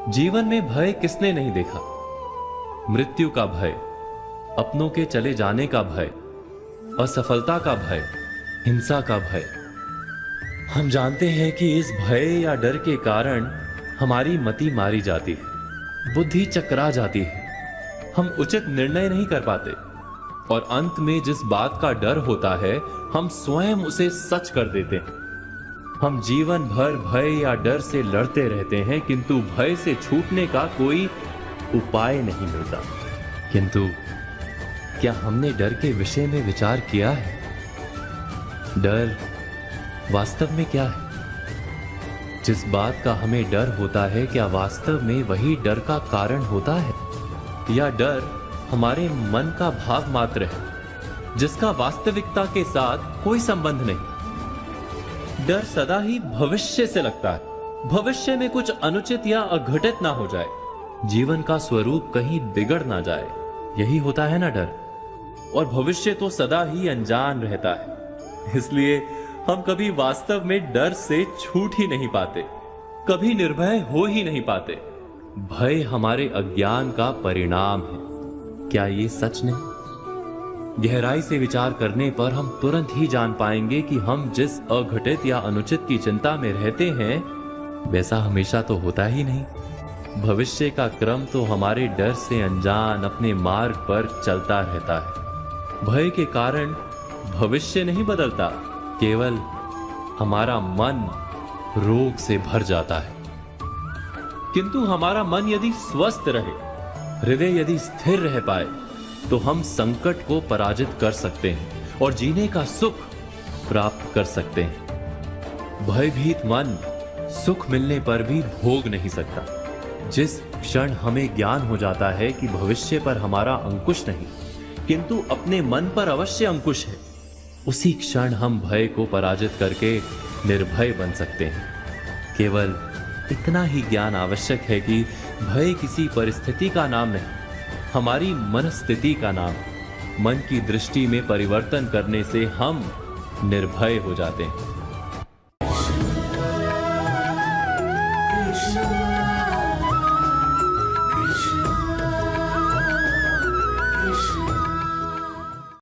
जीवन में भय किसने नहीं देखा? मृत्यु का भय, अपनों के चले जाने का भय, असफलता का भय, हिंसा का भय। हम जानते हैं कि इस भय या डर के कारण हमारी मति मारी जाती है, बुद्धि चकरा जाती है, हम उचित निर्णय नहीं कर पाते और अंत में जिस बात का डर होता है हम स्वयं उसे सच कर देते हैं। हम जीवन भर भय या डर से लड़ते रहते हैं, किंतु भय से छूटने का कोई उपाय नहीं मिलता। किंतु क्या हमने डर के विषय में विचार किया है? डर वास्तव में क्या है? जिस बात का हमें डर होता है, क्या वास्तव में वही डर का कारण होता है, या डर हमारे मन का भाव मात्र है जिसका वास्तविकता के साथ कोई संबंध नहीं? डर सदा ही भविष्य से लगता है, भविष्य में कुछ अनुचित या अघटित ना हो जाए, जीवन का स्वरूप कहीं बिगड़ ना जाए, यही होता है ना डर। और भविष्य तो सदा ही अनजान रहता है, इसलिए हम कभी वास्तव में डर से छूट ही नहीं पाते, कभी निर्भय हो ही नहीं पाते। भय हमारे अज्ञान का परिणाम है, क्या ये सच नहीं? गहराई से विचार करने पर हम तुरंत ही जान पाएंगे कि हम जिस अघटित या अनुचित की चिंता में रहते हैं वैसा हमेशा तो होता ही नहीं। भविष्य का क्रम तो हमारे डर से अनजान अपने मार्ग पर चलता रहता है। भय के कारण भविष्य नहीं बदलता, केवल हमारा मन रोग से भर जाता है। किंतु हमारा मन यदि स्वस्थ रहे, हृदय यदि स्थिर रह पाए, तो हम संकट को पराजित कर सकते हैं और जीने का सुख प्राप्त कर सकते हैं। भयभीत मन सुख मिलने पर भी भोग नहीं सकता। जिस क्षण हमें ज्ञान हो जाता है कि भविष्य पर हमारा अंकुश नहीं किंतु अपने मन पर अवश्य अंकुश है, उसी क्षण हम भय को पराजित करके निर्भय बन सकते हैं। केवल इतना ही ज्ञान आवश्यक है कि भय किसी परिस्थिति का नाम नहीं, हमारी मनस्थिति का नाम। मन की दृष्टि में परिवर्तन करने से हम निर्भय हो जाते हैं।